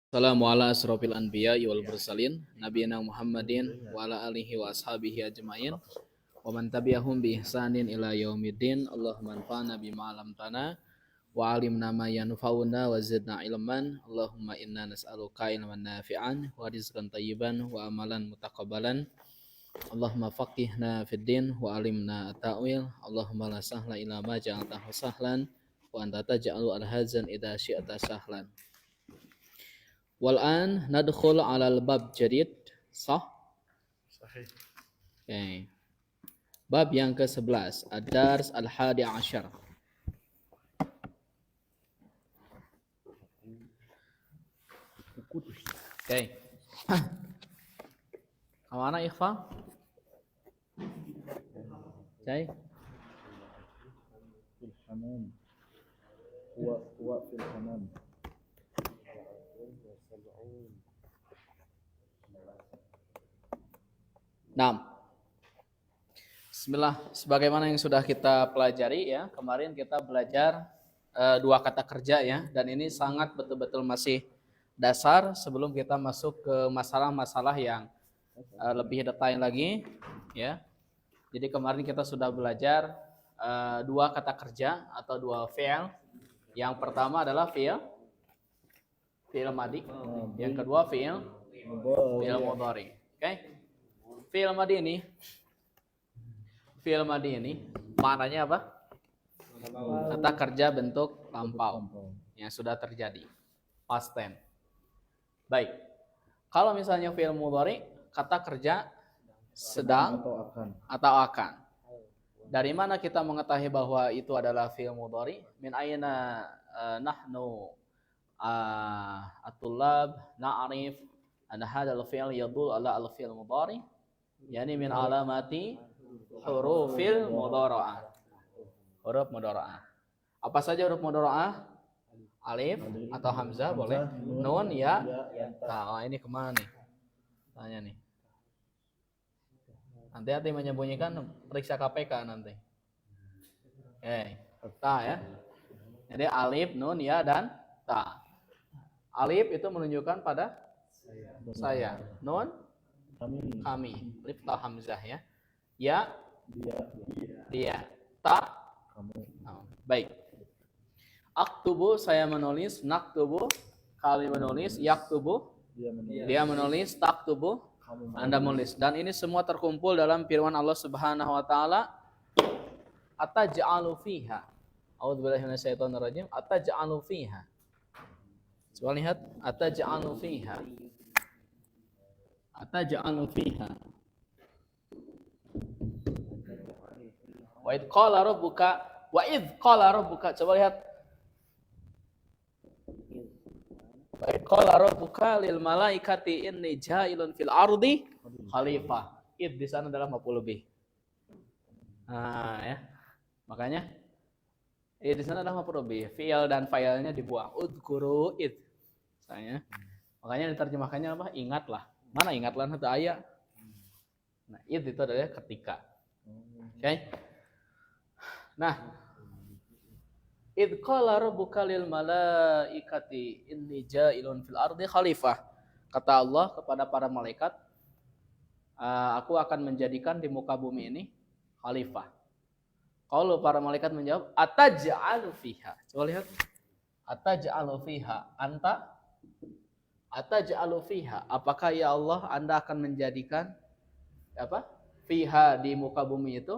Assalamu ala asrofil anbiya wal mursalin nabiyina Muhammadin wa ala alihi wa ashabihi ajmain wa man tabi'ahum bi ihsanin ila yaumiddin. Allahumma anfa'na bima 'allamtana wa 'allimna ma yanfa'una wa zidna ilman. Allahumma inna nas'aluka ilman nafi'an wa rizqan thayyiban wa amalan mutaqabbalan. Allahumma faqihna fid din wa 'allimna at-ta'wil. Allahumma la sahla illa ma ja'altahu sahlan wa anta taj'alu al-hazan idza syi'ta sahlan. Wal'an nadkhul 'alal bab jadid, sah? Sahih. Okay. Bab yang ke-11, ad-dars al-hadi asyar. Okay. Kemana ikhfa? Okay. Fil hamam. Wa fil hamam. Nah, bismillah, sebagaimana yang sudah kita pelajari ya, kemarin kita belajar dua kata kerja ya, dan ini sangat betul-betul masih dasar sebelum kita masuk ke masalah-masalah yang lebih detail lagi ya. Jadi kemarin kita sudah belajar dua kata kerja atau dua fi'il. Yang pertama adalah fi'il madi, yang kedua fi'il mudhari. Oke. Fi'il madi ini maknanya apa? Kata kerja bentuk lampau yang sudah terjadi, past tense. Baik. Kalau misalnya fi'il mudhari, kata kerja sedang atau akan. Dari mana kita mengetahui bahwa itu adalah fi'il mudhari? Min ayna nahnu at-tullab na'rif anna hadzal fi'l yadullu ala al-fi'il mudhari? Yani min alamati hurufil mudhara'ah. Huruf mudhara'ah. Apa saja huruf mudhara'ah? Alif atau hamzah boleh. Nun, ya. Nah, ini kemana nih? Tanya nih. Hati-hati menyembunyikan, periksa KPK nanti. Ta ya. Jadi alif, nun, ya, dan ta. Alif itu menunjukkan pada saya. Nun, kami. Alif ta hamzah ya. Ya, dia. Ta, baik. Aktubu, saya menulis. Naktubu, kami menulis. Yaktubu, dia menulis. Taktubu, Anda menulis. Dan ini semua terkumpul dalam firman Allah Subhanahu wa taala, ataj'alu fiha. A'udzubillahi minasyaitonir rajim. Ataj'alu fiha. Coba lihat, ataj'alu fiha. Ataj'alu fiha. Wa id qala rabbuka. Coba lihat. Wa id qala rabbuka lil malaikati inni ja'ilun fil ardi khalifah. Id di sana adalah maf'ul bih. Nah, ya. Makanya di sana adalah maf'ul bih. Fi'il dan fa'ilnya dibuang. Udhkuru id. Misalnya. Makanya diterjemahkannya apa? Ingatlah. Mana ingatlah itu ayat. Nah, id itu adalah ketika. Oke. Nah, id qala rabbuka lil malaikati inni ja'ilun fil ardi khalifah. Kata Allah kepada para malaikat, aku akan menjadikan di muka bumi ini khalifah. Kalau para malaikat menjawab, ataj'alu fiha. Coba lihat. Ataj'alu fiha. Anta ataj'alu fiha. Apakah ya Allah Anda akan menjadikan apa? Fiha di muka bumi itu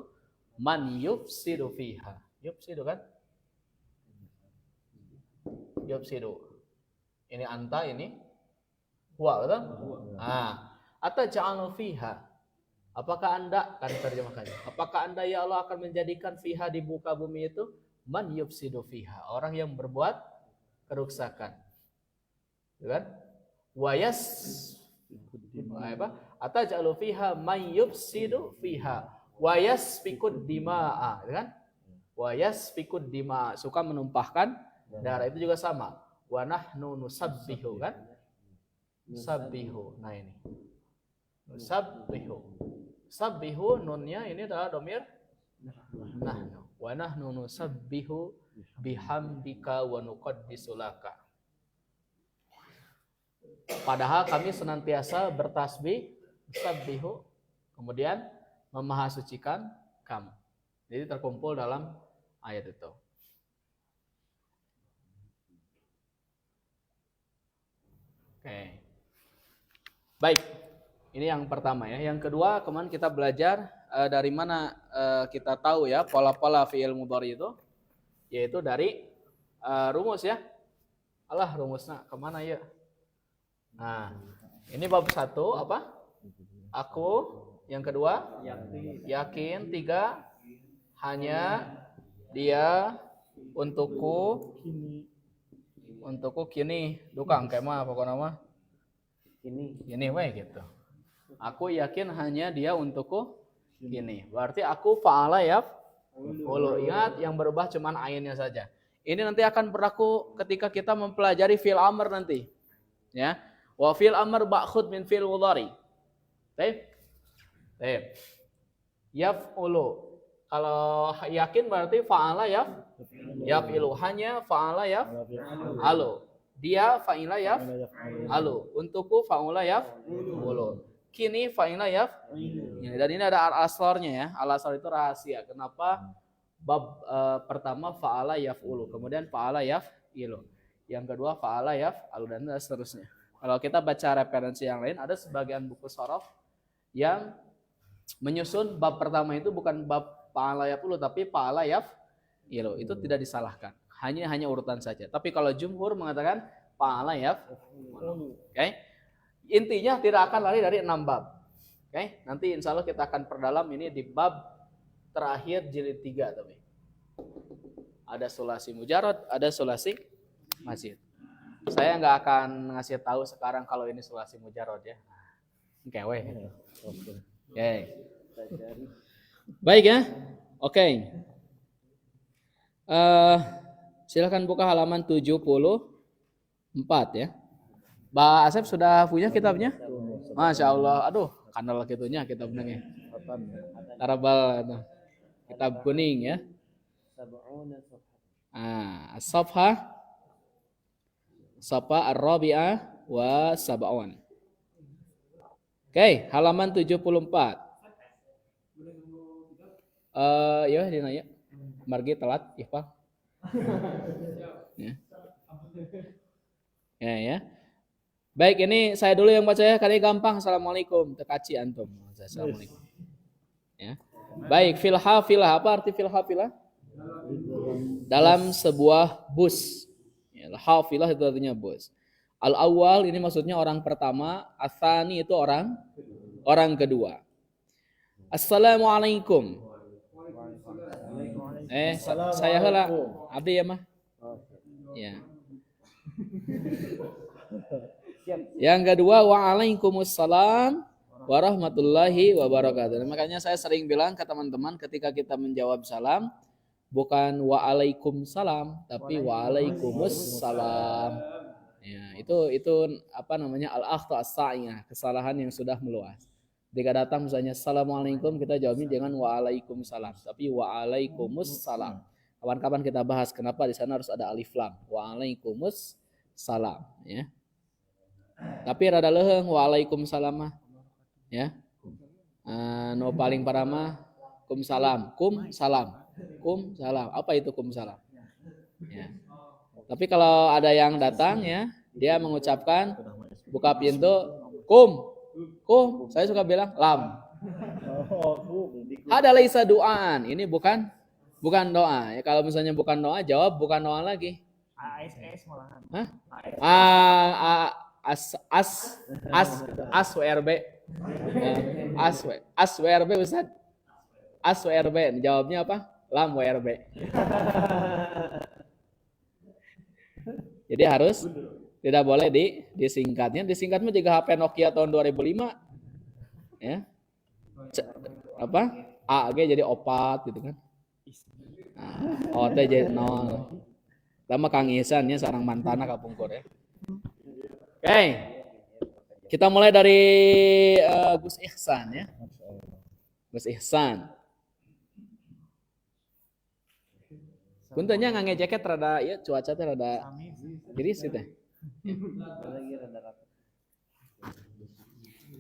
man yufsidu fiha. Yufsidu kan? Yufsidu. Ini anta, ini huwa, betul? Ataj'alu fiha. Apakah Anda, kan terjemahkannya, apakah Anda ya Allah akan menjadikan fiha di muka bumi itu man yufsidu fiha, orang yang berbuat kerusakan. Kan? Wayas apa? Ataj'alu fiha man yufsidu fiha wayasfikud dima'a, kan? Wayasfikud dima'a, suka menumpahkan darah, itu juga sama. Wa nahnu nusabbihu, kan? Sabbihu. Nah ini. Sabbihu. Sabbihu, nunnya ini adalah domir nahnu. Wa nahnu nusabbihu bihamdika wa nuqaddisu laka. Padahal kami senantiasa bertasbih, sabbihu, kemudian memahasucikan kamu. Jadi terkumpul dalam ayat itu. Oke. Baik. Ini yang pertama ya. Yang kedua, kemarin kita belajar dari mana kita tahu ya pola-pola fi'il mudhari itu, yaitu dari rumus ya. Alah rumusnya kemana ya? Nah, ini bab 1 apa? Aku. Yang kedua, yakin. 3, hanya, dia, untukku, kini, dukang kayak mah pokoknya mah. Ini wae gitu. Aku yakin hanya dia untukku kini. Berarti aku fa'ala yaf'ulu. Ingat yang berubah cuman ainnya saja. Ini nanti akan berlaku ketika kita mempelajari fi'il amr nanti. Ya. Wa fi'il amr ba'khud min fi'il mudhari. Baik. Baik. Yaf'ulu. Kalau yakin berarti fa'ala yaf'ilu. Hanya fa'ala yaf'alu. Dia fa'ila yaf'alu. Untukku fa'ula yaf'ulu. Kini fa'ila yaf'alu. Dan ini ada al-aslarnya ya. Al-aslar itu rahasia. Kenapa bab pertama fa'ala yaf'ulu, kemudian fa'ala yaf'ilu. Yang kedua fa'ala yaf'alu dan seterusnya. Kalau kita baca referensi yang lain, ada sebagian buku shorof yang menyusun bab pertama itu bukan bab fa'ala yaf'ulu tapi fa'ala yaf'ilu. Itu tidak disalahkan. Hanya urutan saja. Tapi kalau jumhur mengatakan fa'ala yaf'ulu. Oke. Intinya tidak akan lari dari 6 bab. Oke. Nanti insya Allah kita akan perdalam ini di bab terakhir jilid 3 tapi. Ada sulasi mujarad, ada sulasi mazid. Saya nggak akan ngasih tahu sekarang kalau ini sulasi mujarad ya. Oke. Oke. Baik ya. Oke. Silakan buka halaman 74 ya. Mbak Asep sudah punya kitabnya? Masya Allah. Aduh, kandal gitunya kitabnya. Tarabal itu. Kitab kuning ya. As-safha ar-rabi'ah wa sab'un. Oke, halaman 74. Ya dinanya. Margi telat, Iqbal. Ya. Baik, ini saya dulu yang baca ya, kali gampang. Assalamualaikum, tekaci antum. Assalamualaikum. Ya. Baik, fil hafilah, apa arti fil hafilah? Dalam sebuah bus. Ya, hafilah itu artinya bus. Al-awwal ini maksudnya orang pertama, as-tsani itu orang kedua. Assalamualaikum. Saya heula. Abdi ya mah. Ya. Yang kedua, waalaikumsalam warahmatullahi wabarakatuh. Makanya saya sering bilang ke teman-teman ketika kita menjawab salam, bukan waalaikumsalam, tapi waalaikumussalam. Ya, itu apa namanya al-akhta as-sa'iyah, kesalahan yang sudah meluas. Ketika datang misalnya assalamualaikum, kita jawabnya jangan waalaikumsalam, tapi waalaikumussalam. Kapan-kapan kita bahas kenapa di sana harus ada alif lam, waalaikumsalam, ya. Tapi rada leuheung waalaikumsalam mah, ya. No paling parama kum salam. Apa itu kum salam? Ya. Tapi kalau ada yang datang ya, dia mengucapkan buka pintu kum. Saya suka bilang lam. Ada laisa duaan. Ini bukan doa. Ya, kalau misalnya bukan doa, jawab bukan doa lagi. ASS malahan. Hah? WRB. WRB Ustaz. WRB. Jawabnya apa? Lam WRB. Jadi harus tidak boleh disingkatnya. Disingkatnya juga HP Nokia tahun 2005. Ya. AG jadi opat gitu kan. OT jadi nol. Lama Kang Ihsan ya seorang mantana kapungkur ya. Oke. Kita mulai dari Gus Ihsan ya. Gus Ihsan. Kuntanya ngangge jaket rada ya cuaca teh rada iris teh.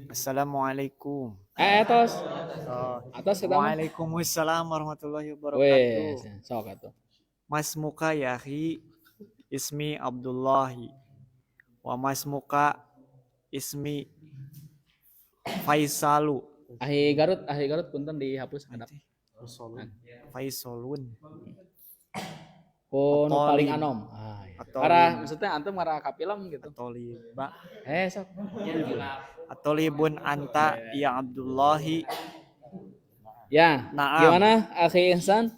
Assalamualaikum. Atos. Oh, Atos kita mah. Waalaikumsalam warahmatullahi Weh, wabarakatuh. sok atuh. Mas muka yahi ismi Abdullahi. Wa mas muka ismi Faisalu. Ahi Garut punten dihapus hadap. Faisalun. Kun paling Atolib. anom. Ah, ya. Atolib. Arah maksudnya antum ngarah ka film gitu. Atoliba. Sok. Atolibun anta ya Abdullahi. Ya, Naam. gimana Akhi Ihsan?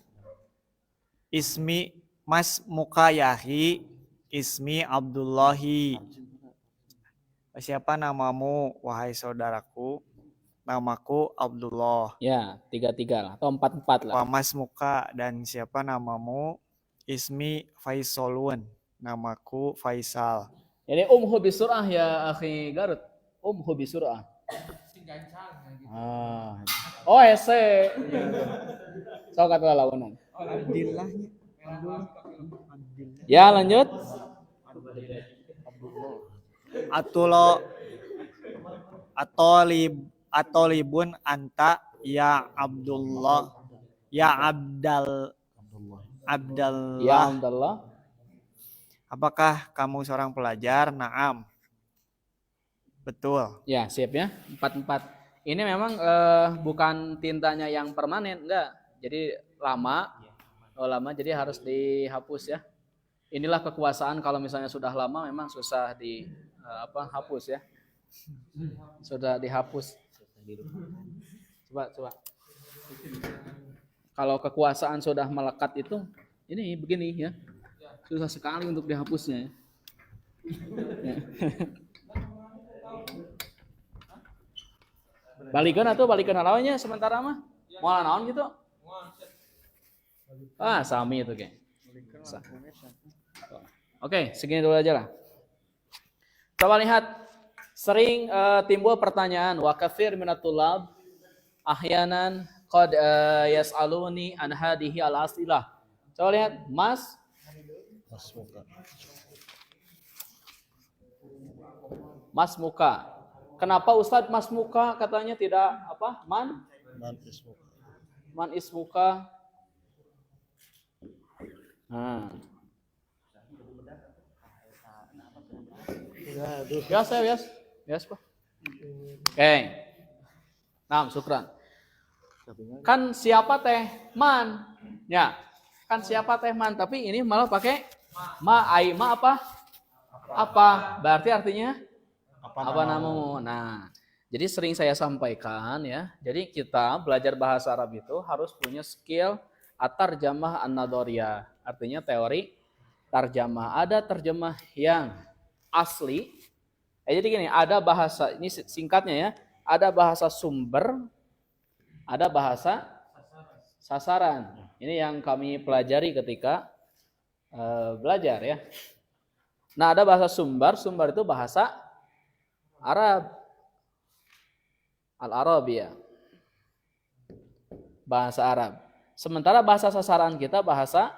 Ismi mas muka yahi ismi Abdullahi. Siapa namamu wahai saudaraku? Namaku Abdullah. Ya, 3-3 lah atau 4-4 lah. Wa mas muka dan siapa namamu? Ismi Faisalun. Namaku Faisal. Jadi hobi surah ya Akhi Garut. Hobi surah. Ah. Oh, ese. Sok atuh lawanan. Abdillahnya. Ya, lanjut. Atolibun anta ya Abdullah ya Abdallah. Ya, Alhamdulillah. Apakah kamu seorang pelajar? Naam. Betul. Ya, siap ya. 4-4. Ini memang bukan tintanya yang permanen, enggak. Jadi lama. Oh, lama jadi harus dihapus ya. Inilah kekuasaan kalau misalnya sudah lama memang susah hapus ya. Sudah dihapus. Coba. Kalau kekuasaan sudah melekat itu ini begini ya. Susah sekali untuk dihapusnya ya. Balikan lawannya sementara mah. Moal naon gitu. Ah, sami itu kayak. Oke, segini dulu aja lah. Coba lihat, sering timbul pertanyaan wa katsir minat tulab ahyanan qad yas'aluni an hadhihi al-as'ilah. Coba lihat, Mas Muka. Kenapa Ustadz Mas Muka katanya tidak apa? Man ismuka. Nah. Biasa, Pak. Oke. Nah, syukran. Kan siapa teh man? Ya. Kan siapa teh man, tapi ini malah pakai ma apa? Apa? Berarti artinya apa namamu? Nah, jadi sering saya sampaikan ya. Jadi kita belajar bahasa Arab itu harus punya skill at-tarjamah an-nadhariyah. Artinya teori tarjamah. Ada terjemah yang asli. Jadi gini, ada bahasa, ini singkatnya ya. Ada bahasa sumber, ada bahasa sasaran. Ini yang kami pelajari ketika belajar ya. Nah, ada bahasa sumber itu bahasa Arab, Al-Arabiyah, bahasa Arab. Sementara bahasa sasaran kita bahasa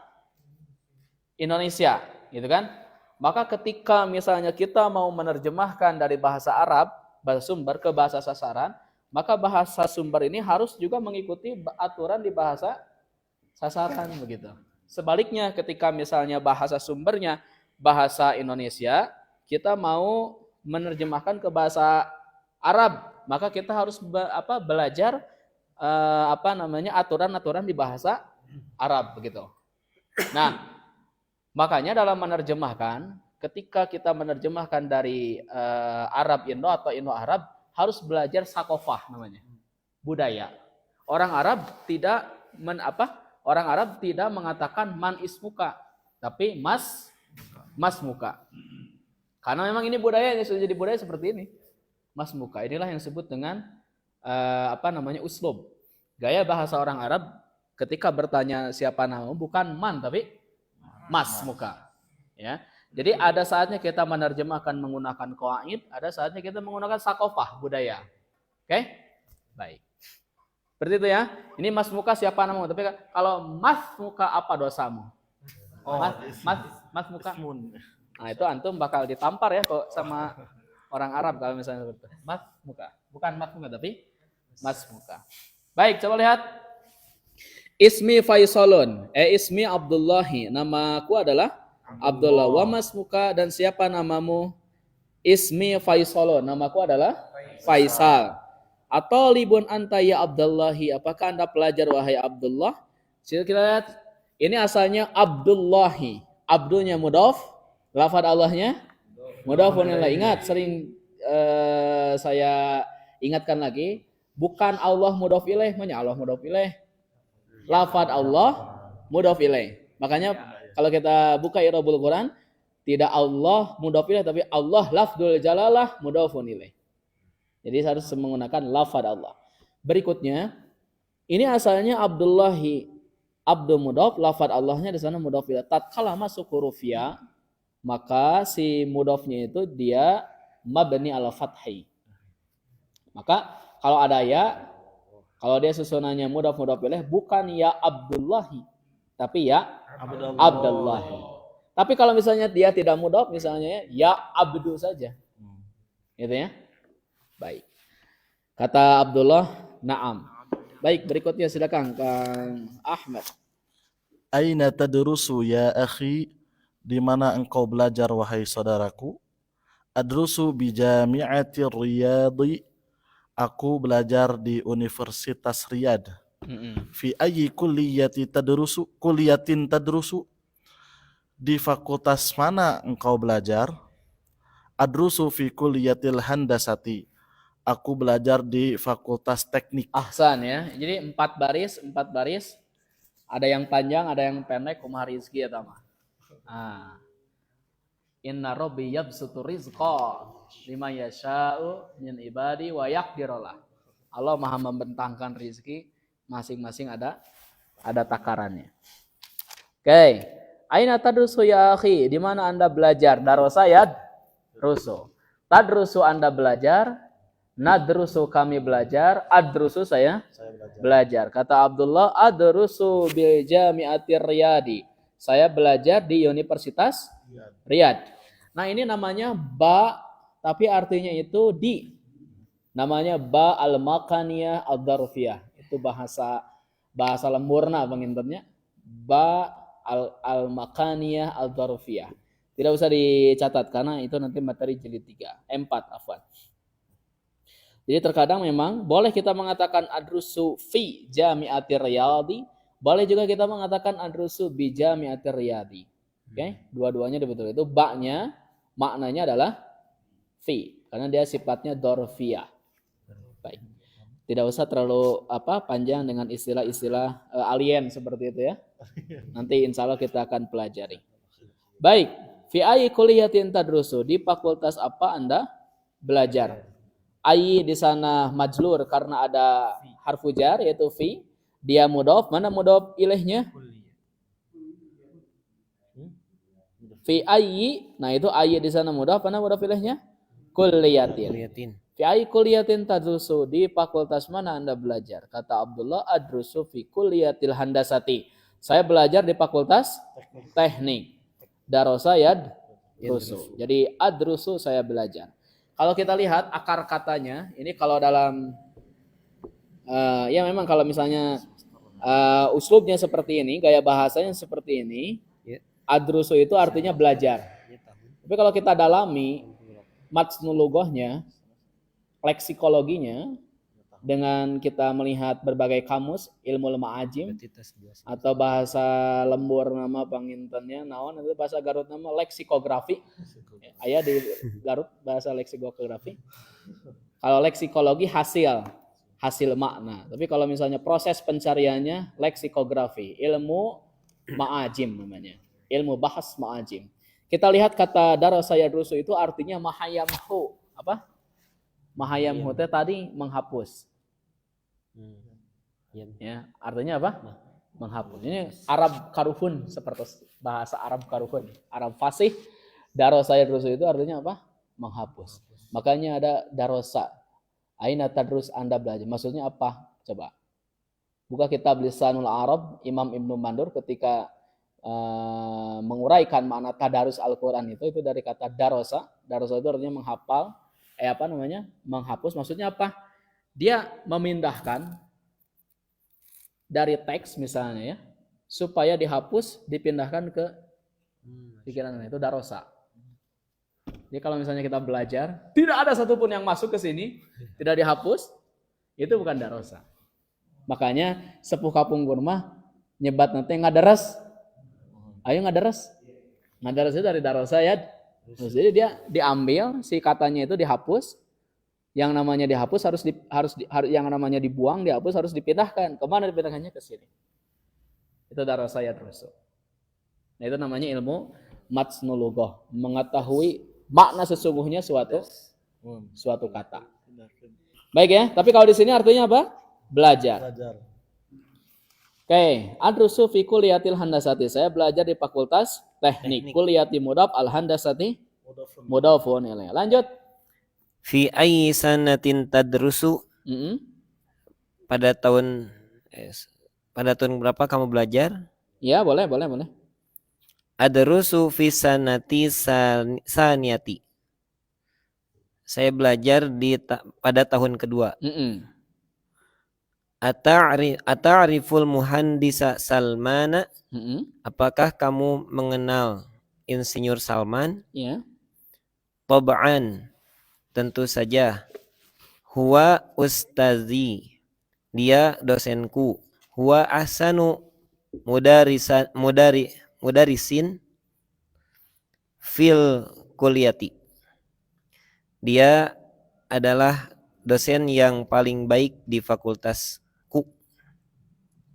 Indonesia, gitu kan? Maka ketika misalnya kita mau menerjemahkan dari bahasa Arab, bahasa sumber ke bahasa sasaran, maka bahasa sumber ini harus juga mengikuti aturan di bahasa sasaran begitu. Sebaliknya ketika misalnya bahasa sumbernya bahasa Indonesia, kita mau menerjemahkan ke bahasa Arab, maka kita harus belajar aturan-aturan di bahasa Arab begitu. Nah, makanya dalam menerjemahkan, ketika kita menerjemahkan dari Arab Indo atau Indo Arab, harus belajar sakofah namanya, budaya. Orang Arab tidak mengatakan man ismuka, tapi mas muka. Karena memang ini budaya, ini sudah jadi budaya seperti ini. Mas muka, inilah yang disebut dengan uslub. Gaya bahasa orang Arab ketika bertanya siapa namamu, bukan man tapi mas muka. Ya. Jadi ada saatnya kita menerjemahkan menggunakan qawaid, ada saatnya kita menggunakan sakofah, budaya. Oke? Baik. Seperti itu ya. Ini mas muka siapa namamu, tapi kalau mas muka apa dosamu? Mas muka. Nah, itu antum bakal ditampar ya kok sama orang Arab kalau misalnya seperti itu. Mas muka. Bukan mas muka tapi mas muka. Baik, coba lihat. Ismi Faisalun. Ismi Abdullahi. Namaku adalah Abdullah. Wa mas muka, dan siapa namamu? Ismi Faisalun. Namaku adalah Faisal. Atau libun anta ya Abdullahi. Apakah anda pelajar wahai Abdullah? Kita lihat. Ini asalnya Abdullahi. Abdunya mudhaf. Lafaz Allahnya mudhafun ilaih. Ingat, sering saya ingatkan lagi. Bukan Allah mudhaf ilaih. Mana Allah mudhaf ilaih? Lafaz Allah mudhaf ilaih. Makanya kalau kita buka i'rabul Quran, tidak Allah mudhaf ilaih, tapi Allah lafdzul jalalah mudhafun ilaih. Jadi harus menggunakan lafaz Allah. Berikutnya, ini asalnya Abdullahi, abdu mudhaf, lafaz Allahnya di sana mudhaf ilaih. Tatkala masuk huruf ya, maka si mudhafnya itu dia mabni ala fathi. Maka kalau ada ya, kalau dia susunannya mudhaf ilaih, bukan ya Abdullahi, tapi ya Abdullahi. Tapi kalau misalnya dia tidak mudhaf, misalnya ya Abdu saja. Gitu ya. Baik. Kata Abdullah, na'am. Baik, berikutnya silakan Kang Ahmad. Aina tadrusu ya akhi? Di mana engkau belajar wahai saudaraku? Adrusu bi Jami'ati Riyadhi. Aku belajar di Universitas Riyadh. Fi ayyi kulliyatin tadrusu? Di fakultas mana engkau belajar? Adrusu fi kulliyatil handasati. Aku belajar di fakultas teknik. Ahsan ya. Jadi 4 baris. Ada yang panjang, ada yang pendek. Kumaha rizki ya tama. Inna rabbi yabsutu rizqa lima yasha'u min ibadi wa yaqdirulah. Allah Maha membentangkan rizki, masing-masing ada takarannya. Oke. Aina tadrusu ya akhi? Di mana Anda belajar? Darosa yadrusu. Tadrusu Anda belajar, nadrusu kami belajar, adrusu saya belajar. Kata Abdullah, adrusu bil Jami'atir Riyadi. Saya belajar di Universitas Riyadh. Nah, ini namanya ba, tapi artinya itu di. Namanya ba al-makaniyah ad-darfiyah. Itu bahasa lemburna pengintennya. Ba al-makaniyah ad-darfiyah. Tidak usah dicatat karena itu nanti materi jilid 3, 4 afwan. Jadi terkadang memang boleh kita mengatakan adrusu fi Jami'atir Riyadhi, boleh juga kita mengatakan adrusu bi Jami'atir Riyadhi. Oke, dua-duanya betul. Itu ba-nya maknanya adalah fi karena dia sifatnya dorfiyah. Baik. Tidak usah terlalu panjang dengan istilah-istilah alien seperti itu ya. Nanti insya Allah kita akan pelajari. Baik. Fi ayyi kulliyatin tadrusu? Di fakultas apa Anda belajar? Ayyi di sana majlur karena ada harfu jar yaitu fi. Dia mudhaf. Mana mudhaf ilaihnya? Fi ayyi. Nah itu ayyi di sana mudhaf. Mana mudhaf ilaihnya? Kulliyatin. Fi ayyi kulliyatin tadrusu? Di fakultas mana Anda belajar? Kata Abdullah, adrusu fi kulliyatil handasati. Saya belajar di fakultas teknik. Darosa yadrusu. Jadi adrusu saya belajar. Kalau kita lihat akar katanya, ini kalau dalam ya memang kalau misalnya uslubnya seperti ini, gaya bahasanya seperti ini, adrusu itu artinya belajar. Tapi kalau kita dalami matnul lughahnya, leksikologinya, dengan kita melihat berbagai kamus ilmu ma'ajim atau bahasa lembur nama pangintennya naon itu bahasa Garut nama leksikografi. Aya di Garut bahasa leksikografi. Kalau leksikologi hasil makna. Tapi kalau misalnya proses pencariannya leksikography, ilmu ma'ajim namanya. Ilmu bahas ma'ajim. Kita lihat kata darasa yadrusu itu artinya mahayamhu. Apa? Mahayamhu tadi menghapus. Ya, artinya apa? Menghapus. Ini Arab karufun seperti bahasa Arab karufun, Arab fasih. Darosa yadrusu itu artinya apa? Menghapus. Makanya ada darosa. Aina tadrus Anda belajar. Maksudnya apa? Coba. Buka kitab Lisanul Arab Imam Ibnu Mandur ketika menguraikan makna tadarus Al-Qur'an itu dari kata darosa. Darosa itu artinya menghafal, menghapus maksudnya apa? Dia memindahkan dari teks misalnya ya, supaya dihapus dipindahkan ke pikiran, itu darosa. Jadi kalau misalnya kita belajar, tidak ada satupun yang masuk ke sini, tidak dihapus, itu bukan darosa. Makanya sepuh kapung mah nyebat nanti ngadaras. Ayo ngadaras. Ngadaras itu dari darosa ya. Jadi dia diambil si katanya itu dihapus. Yang namanya dihapus harus yang namanya dibuang, dihapus harus dipindahkan. Kemana dipindahkannya? Ke sini. Itu darosa ya terus. Nah, itu namanya ilmu matsnul lughah, mengetahui makna sesungguhnya suatu kata. Baik ya, tapi kalau di sini artinya apa? Belajar. Oke, adrusu fi kulliyatil handasati. Saya belajar di Fakultas Teknik. Kulliyati mudaf al handasati mudafun ilaih. Lanjut. Fi ayyi sanatin tadrusu? Pada tahun berapa kamu belajar? Ya, boleh. Adrusu fi sanati saniyati. Saya belajar pada tahun kedua. Ata'riful muhandisa Salmana? Apakah kamu mengenal Insinyur Salman? Ya. Tab'an, tentu saja. Huwa ustazi, dia dosenku. Huwa ahsanu mudarisin fil kuliati. Dia adalah dosen yang paling baik di fakultasku.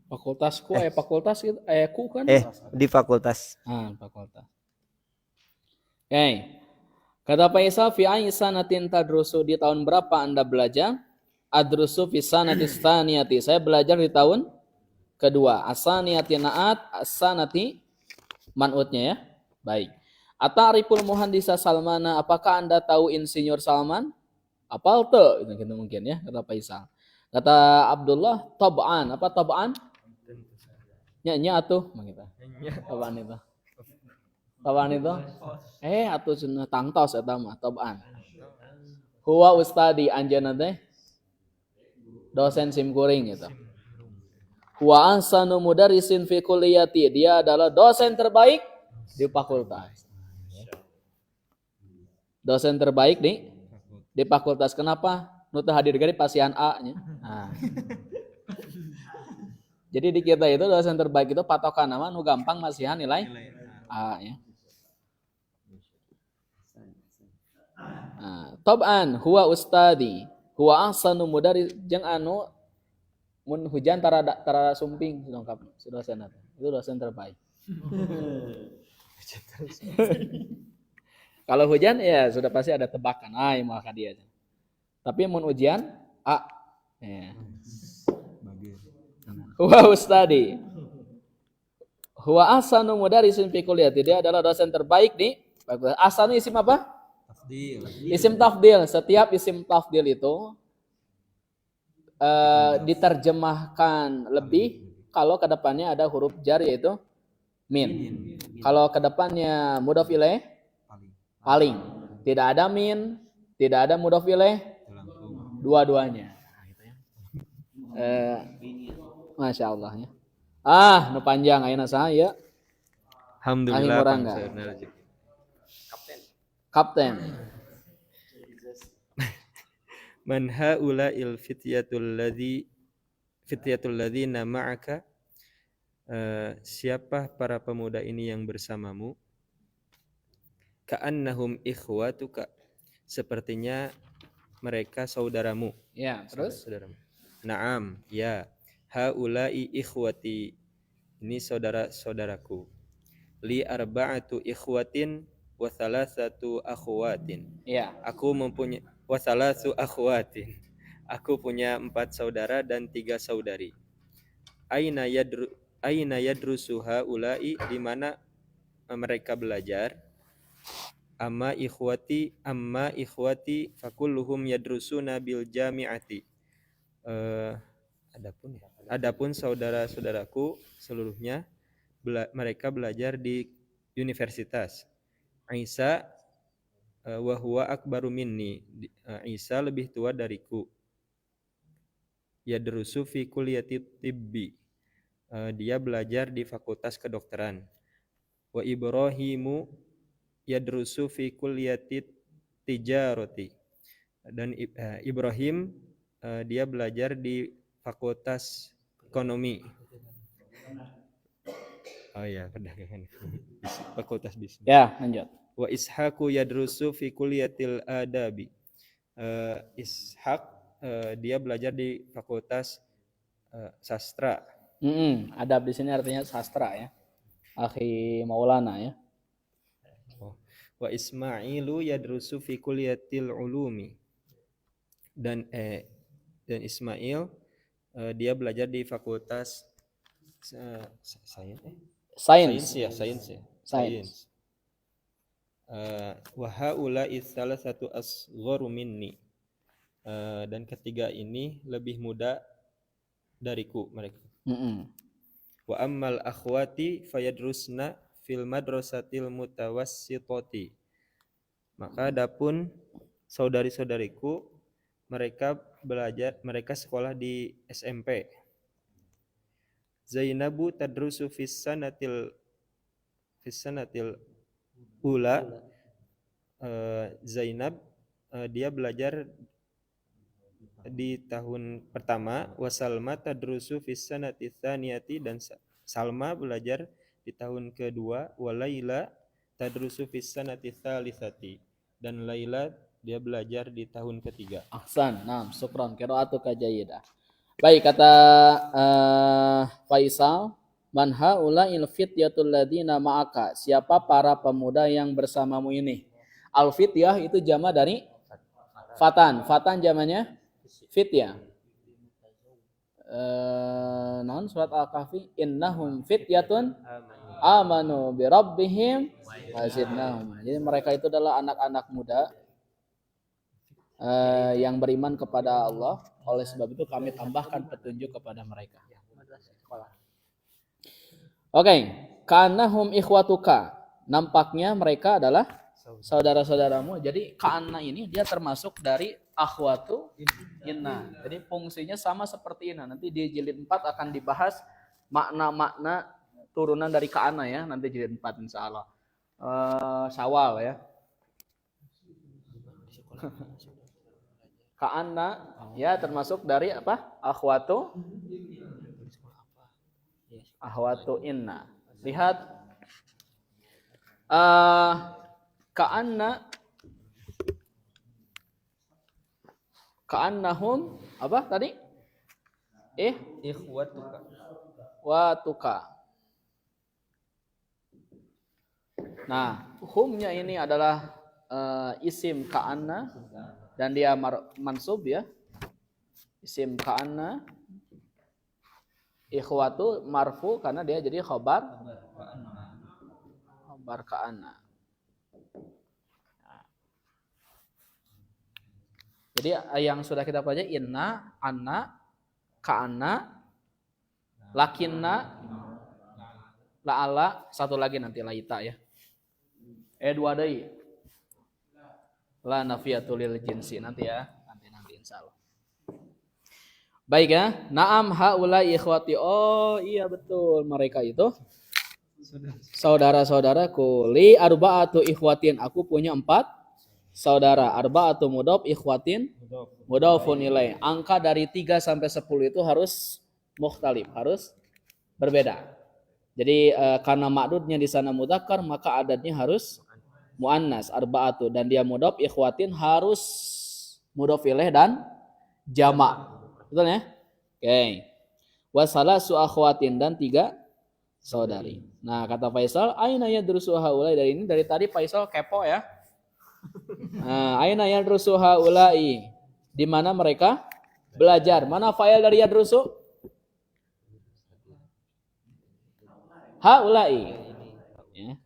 Fakultasku, fakultas itu, ku kan? Di fakultas. Fakultas. Oke. Kata Pak Isa, fi ayyi sanatin tadrusu, di tahun berapa Anda belajar? Adrusu fi sanati tsaniyati. Saya belajar di tahun kedua. Asaniyati naat, asanati man'utnya ya. Baik. Ata'riful muhandisa Salmana, apakah Anda tahu Insinyur Salman? Apal tuh? Itu gitu mungkin ya, kata Pak Isa. Kata Abdullah, tab'an. Apa tab'an? Nyanyi atuh, kita. Tab'an itu. Tab'an itu? Atuh cenah tangtos eta mah tab'an. Huwa ustadi anjeunna teh dosen simkuring gitu. Huwa ahsanu mudarrisin fi kulliyati, dia adalah dosen terbaik di fakultas. Dosen terbaik di fakultas. Kenapa? Nu teu hadir ge pasian A nya. Jadi di kita itu dosen terbaik itu patokan nama nu gampang masihan nilai A ya. Tab'an huwa ustadi, huwa ahsanu mudarris, jeung anu mun hujan tara sumping lengkap dosen itu dosen terbaik. Kalau hujan ya sudah pasti ada tebakan, maka dia. Tapi mun ujian A. Ya. Huwa ustadi. Huwa ahsanu mudarrisin fi kulliyati, dia adalah dosen terbaik di fakultas. Ahsanu isim apa? Tafdil. Isim tafdil. Setiap isim tafdil itu diterjemahkan lebih kalau ke depannya ada huruf jar yaitu min. Kalau ke depannya mudhof ilaih paling. Tidak ada min, tidak ada mudhof ilaih, dua-duanya. Masya Allah ya. Nu panjang ayeuna saha ya? Alhamdulillah. Kapten. Man haula il fityatul ladzina ma'aka? Siapa para pemuda ini yang bersamamu? Ka'annahum ikhwatuka, sepertinya mereka saudaramu. Ya, terus? Saudaramu. Naam, ya. Haula'i ikhwati, ini saudara-saudaraku. Li arba'atu ikhwatin wa thalathatu akhwatin. Ya. Aku mempunyai wa thalathu akhwatin. Aku punya 4 saudara dan 3 saudari. Aina yadrusu haula'i, di mana mereka belajar? Amma ikhwati fakulluhum yadrusuna bil jami'ati. Adapun saudara-saudaraku seluruhnya mereka belajar di universitas. Isa wa huwa akbaru minni. Isa lebih tua dariku. Yadrusu fi kulliyati tibbi. Dia belajar di fakultas kedokteran. Wa Ibrahimu yadrusu fi kulliyati tijarati. Dan Ibrahim dia belajar di fakultas ekonomi. Oh ya, perdagangan. Fakultas bisnis. Ya, lanjut. Wa Ishaqu yadrusu fi kulliyatil adabi. Ishaq dia belajar di fakultas sastra. Adab di sini artinya sastra ya. Akhi Maulana ya. Wa Ismailu yadrusu fi kulliyatil ulumi. Dan Ismail dia belajar di fakultas sains. Wa haula salah satu asgharu minni. Dan ketiga ini lebih muda dariku mereka. Wa ammal akhwati fayadrusna fil madrasatil mutawassitati. Maka adapun saudari-saudariku mereka sekolah di SMP. Zainabu tadrusu fis sanatil ula. Zainab dia belajar di tahun pertama. Wa Salma tadrusu fis sanati tsaniyati, dan Salma belajar di tahun kedua. Wa Laila tadrusu fis sanati tsalitsati, dan Laila dia belajar di tahun ketiga. Ahsan, naam, syukran, qiraatuka jayyidah. Baik, kata Faisal, man haula'il fityatul ladina ma'aka, siapa para pemuda yang bersamamu ini? Al-fityah itu jama dari fatan. Fatan jamannya fityah. Non surat Al-Kahfi, innahum fityatun amanu bi rabbihim wazidnahum. Jadi mereka itu adalah anak-anak muda yang beriman kepada Allah. Oleh sebab itu kami tambahkan petunjuk kepada mereka. Oke, kanahum ikhwatuka. Nampaknya mereka adalah saudara-saudaramu. Jadi kana ini dia termasuk dari akhwatu inna. Jadi fungsinya sama seperti inna. Nanti di jilid 4 akan dibahas makna-makna turunan dari kana ya. Nanti jilid 4 insyaallah. Syawal ya. Ka'anna ya termasuk dari apa? Akhwatu inna. Lihat ka'annahum apa tadi? Ikhwatuka. Watuka. Nah, humnya ini adalah isim ka'anna dan dia mansub ya. Isim ka'anna. Ikhwatu marfu karena dia jadi khabar ka'anna. Jadi yang sudah kita pelajari inna, anna, ka'anna, lakinna, la'ala, satu lagi nanti laita ya. Dua deui. La nafiyatul lil jinsi nanti ya, nanti insyaallah. Baik ya, na'am haula ikhwati. Oh iya betul, mereka itu saudara-saudaraku. Li arba'atu ikhwatin, aku punya 4 saudara. Arba'atu mudhof, ikhwatin mudhofun ilaih. Angka dari 3 sampai 10 itu harus mukhtalif, harus berbeda. Jadi karena ma'dudnya di sana mudzakkar, maka adadnya harus muannas arba'atu, dan dia mudhof ikhwatin harus mudhof ilaih dan jamak. Betul ya? Oke. Wa salasu akhwatin, dan 3 saudari. Nah, kata Faisal, aina yadrusu haulai, dari ini dari tadi Faisal kepo ya. Nah, aina yadrusu haulai, di mana mereka belajar? Mana fa'il dari yadrusu? Haulai. Ya.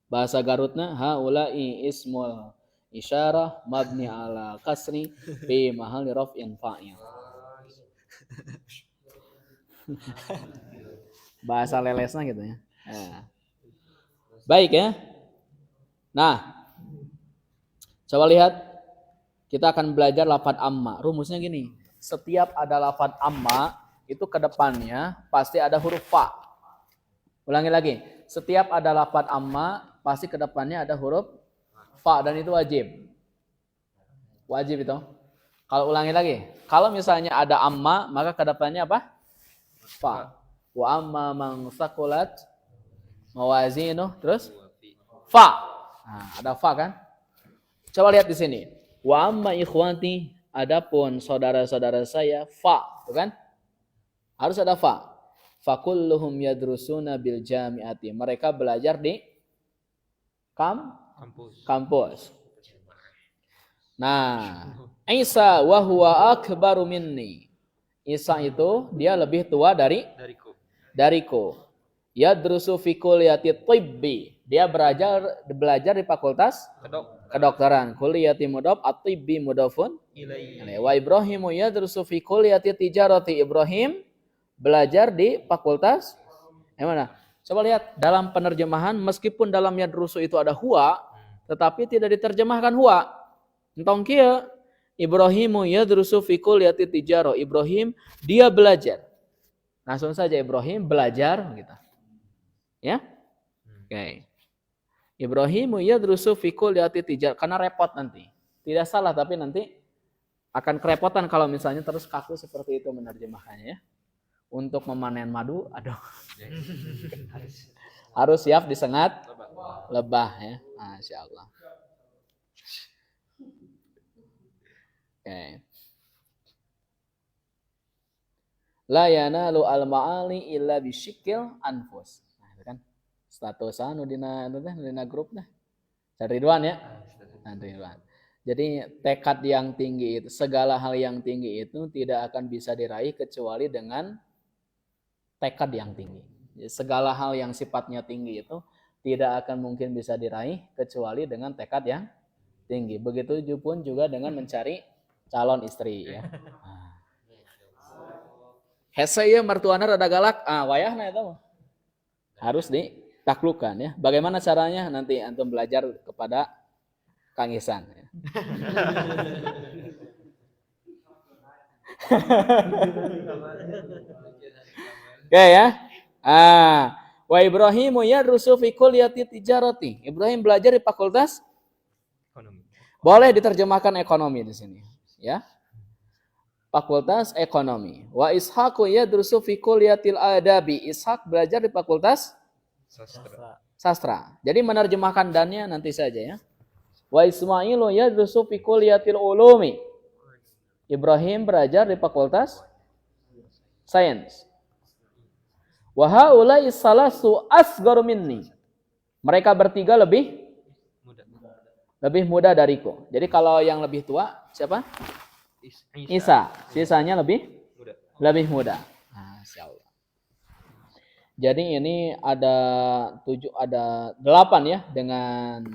Bahasa Garutna haulai ismul isyarah mabni ala kasri fi mahalli raf'in fa'il. Bahasa lelesnya gitu ya. Baik ya. Nah, Coba lihat, kita akan belajar lafadz amma. Rumusnya gini, setiap ada lafadz amma, itu ke depannya pasti ada huruf fa. Ulangi lagi, setiap ada lafadz amma, pasti ke depannya ada huruf fa, dan itu wajib. Wajib itu. Kalau ulangi lagi, kalau misalnya ada amma, maka ke depannya apa? Fa. Wa amma man saqulat mawazinu, terus fa. Nah, ada fa kan? Coba lihat di sini. Wa amma ikhwati, adapun saudara-saudara saya, fa, tuh kan? Harus ada fa. Fakulluhum yadrusuna bil jami'ati. Mereka belajar di kampus. Nah, Isa wa huwa akbaru minni. Isa itu dia lebih tua dariku. Yadrusu fi kulliyati tibbi. Dia belajar di fakultas kedokteran. Kulliyati mudhaf, at-tibbi mudhafun ilaihi. Wa Ibrahimu yadrusu fi kulliyati tijarati. Ibrahim belajar di fakultas mana? Coba lihat dalam penerjemahan, meskipun dalam yadrusu itu ada huwa, tetapi tidak diterjemahkan huwa. Entong kieu Ibrahimu yadrusu fi kulliyati tijarah. Ibrahim dia belajar. Langsung saja Ibrahim belajar gitu. Ya? Oke. Ibrahimu yadrusu fi kulliyati tijarah, karena repot nanti. Tidak salah, tapi nanti akan kerepotan kalau misalnya terus kaku seperti itu menerjemahkannya ya. Untuk memanen madu, aduh. Harus siap disengat lebah ya. Masya Allah. Oke. La yanalu al-ma'ali illa bisyikil anfus. Nah, itu kan status anu dina grup dah. Ridwan ya. Ridwan. Jadi tekad yang tinggi itu, segala hal yang tinggi itu tidak akan bisa diraih kecuali dengan tekad yang tinggi. Jadi, segala hal yang sifatnya tinggi itu tidak akan mungkin bisa diraih kecuali dengan tekad yang tinggi. Begitu pun juga dengan mencari calon istri ya. Hese ya mertuana rada galak, wayahna eta mah. Harus ditaklukkan ya. Bagaimana caranya? Nanti antum belajar kepada Kang Ihsan ya. Oke ya. Wa Ibrahimu yadrusu fi kulliyati tijarati. Ibrahim belajar di fakultas ekonomi. Boleh diterjemahkan ekonomi di sini, ya. Fakultas ekonomi. Wa Ishaqu yadrusu fi kulliyatil adabi. Ishaq belajar di fakultas sastra. Jadi menerjemahkan dannya nanti saja ya. Wa Ismailu yadrusu fi kulliyatil ulumi. Ibrahim belajar di fakultas sains. Wa haula'i salasu asgharu minni. Mereka bertiga lebih muda dariku. Jadi kalau yang lebih tua siapa? Isa. Sisanya lebih muda. Masya Allah. Jadi ini ada 8 ya, dengan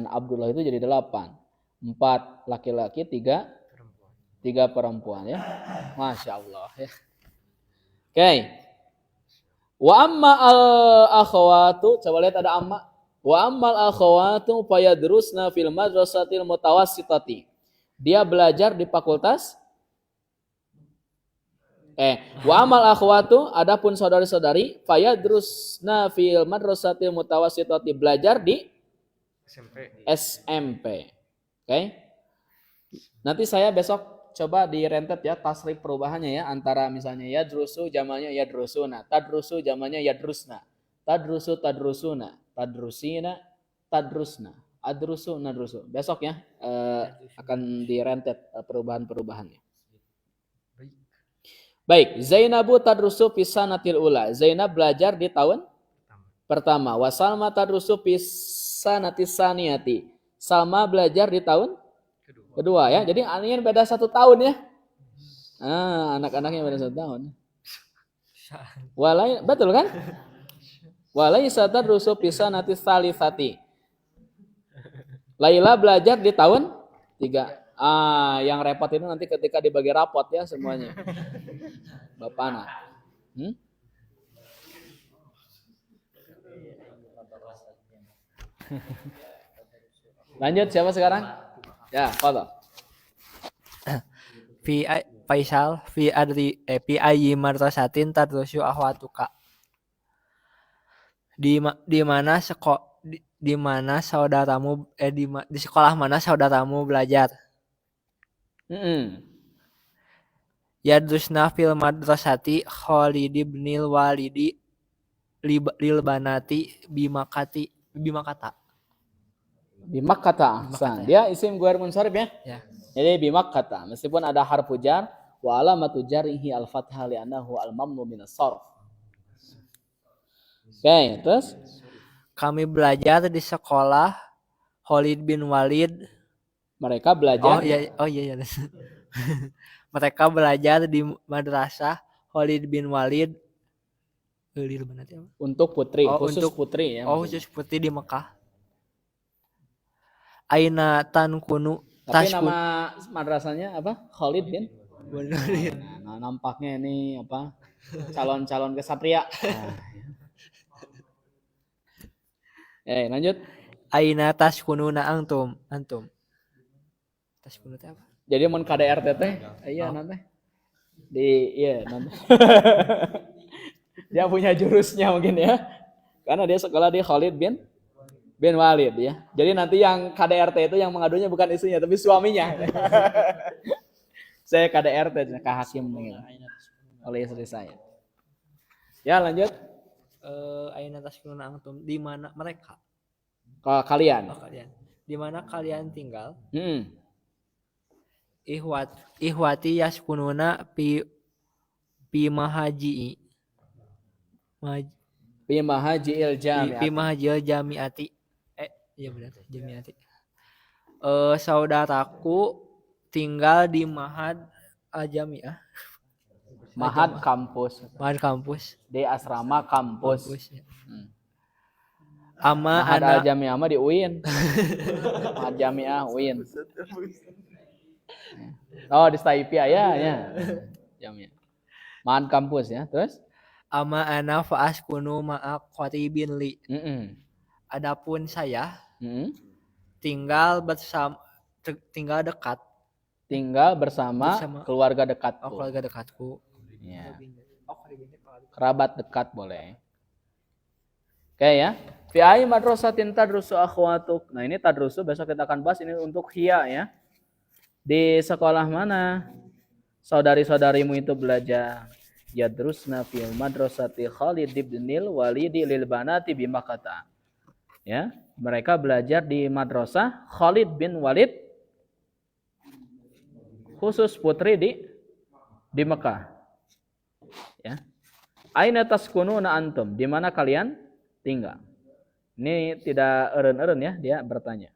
Abdullah itu jadi 8. 4 laki-laki, 3 perempuan ya. Masya Allah ya. Oke. Wa amma al-akhawatu, coba lihat ada amma. Wa ammal akhawatu fayadrusna fil madrasatil mutawassitati. Dia belajar di fakultas wa ammal akhawatu, adapun saudari-saudari fayadrusna fil madrasatil mutawassitati, belajar di SMP. Oke. Nanti saya besok coba direntet ya tasrif perubahannya ya, antara misalnya yadrusu jamannya yadrusuna, tadrusu jamannya yadrusna, tadrusu tadrusuna, tadrusina tadrusna, adrusu nadrusu. Besok ya akan direntet perubahan-perubahannya. Baik, Zainabu tadrusu pisanatil ula. Zainab belajar di tahun pertama. Wa Salma tadrusu pisanatis saniyati. Salma belajar di tahun kedua ya. Jadi ini beda 1 tahun ya. Anak-anaknya beda 1 tahun. Betul kan? Walaysa tadrusu pisanatis salisati. Laila belajar di tahun 3. Yang repot itu nanti ketika dibagi rapot ya semuanya. Bapana. Lanjut siapa sekarang? Ya, foto. Faisal fi ayyi madrasatin tadrusu ahwatuka. Di mana di mana saudaramu di sekolah mana saudaramu belajar? Yadrusna fil madrasati Khalid ibnil Walidi lil banati bimakata. Bimakkata. Dia isim ghair munsharif ya. Ya. Jadi bimakkata meskipun ada harfu jar wa alamatu jarrihi al-fathah li'annahu al-mamnu min as-sarf. Oke, terus Kami belajar di sekolah Khalid bin Walid. mereka belajar Iya. Mereka belajar di madrasah Khalid bin Walid untuk putri, khusus untuk putri ya. khusus putri di Mekah. Aina tankunu Tapi nama madrasahnya apa? Khalid bin Walid. Nah, nampaknya ini apa? Calon-calon kesatria. Lanjut. Aina taskununa antum. Taskunu teh apa? Jadi mun KDRT teh iya nanti. Nanti. Dia punya jurusnya mungkin ya. Karena dia sekolah di Khalid bin Walid ya. Jadi nanti yang KDRT itu yang mengadunya bukan istrinya tapi suaminya. Saya KDRT ke hakim oleh istri saya. Ya, lanjut. Aina taskununa antum, di mana mereka? Kalian. Kalian. Di mana kalian tinggal? Ihwati yaskununa pi mahaji. Fi mahajiil jami'ati. Fi mahajiil jami'ati. Iya benar, jami'ati. Saudaraku tinggal di Mahad Al-Jami'ah. Mahad kampus. Mahad kampus. Di asrama kampus. Ya. Ama Mahad ana Al-Jami'ah mah di UIN. Mahad Jami'ah UIN. Oh, di Taipei ya. Jami'ah. Mahad kampus ya. Terus ama ana fa'askunu ma'a qaribin li. Adapun saya tinggal bersama keluarga dekatku. Keluarga dekatku. Ya. Kerabat dekat boleh. Oke ya. Fi ayyi madrasatin tadrusu akhwatuk. Nah, ini tadrusu besok kita akan bahas ini untuk hiya ya. Di sekolah mana saudari-saudarimu itu belajar? Yadrusna fil madrasati Khalid ibnil Walidi lil banati bi Makkah. Ya, mereka belajar di madrasah Khalid bin Walid khusus putri di Mekah. Ya. Aina taskununa antum? Di mana kalian tinggal? Ini tidak eren-eren ya, dia bertanya.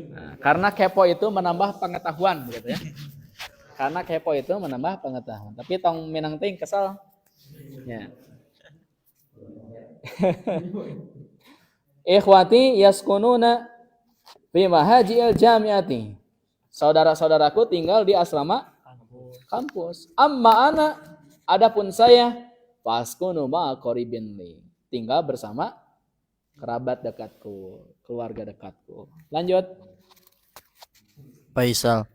Nah, karena kepo itu menambah pengetahuan gitu ya. Karena kepo itu menambah pengetahuan. Tapi tong minang ting kesal. Ya. Ikhwati yaskununa fi mahajil jami'ati. Saudara-saudaraku tinggal di asrama kampus. Amma ana, adapun saya faskunu ma'a qaribin li. Tinggal bersama kerabat dekatku, keluarga dekatku. Lanjut. Faisal.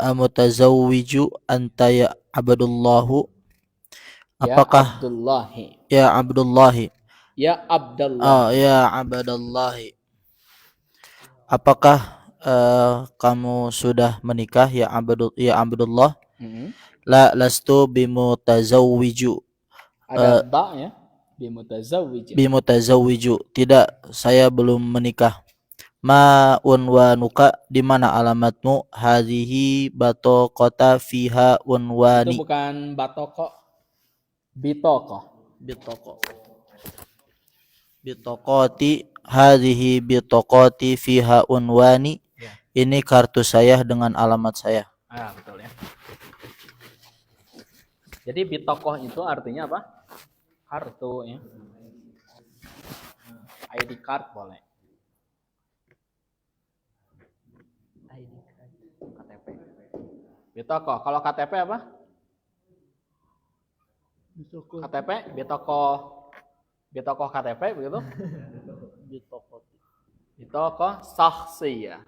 Amutazawwiju anta ya Abdullahu. Apakah Ya Abdullahi. ya Abdullah. Ya Abdullahi. Apakah kamu sudah menikah ya Abdullah? La lastu bimutazawwiju. Ada ba ya. Bimutazawwiju. Tidak, saya belum menikah. Ma unwanuka, di mana alamatmu? Hadhihi bataqata fiha unwani. Itu bukan batoko. Bitoko. Bitaqati, hadhihi bitaqati fiha unwani. Ini kartu saya dengan alamat saya. Betul ya. Jadi bitokoh itu artinya apa? Kartu ya. ID card boleh. ID card, KTP. Bitokoh. Kalau KTP apa? KTP, bitokoh KTP begitu? Bitokoh sakhsiyah.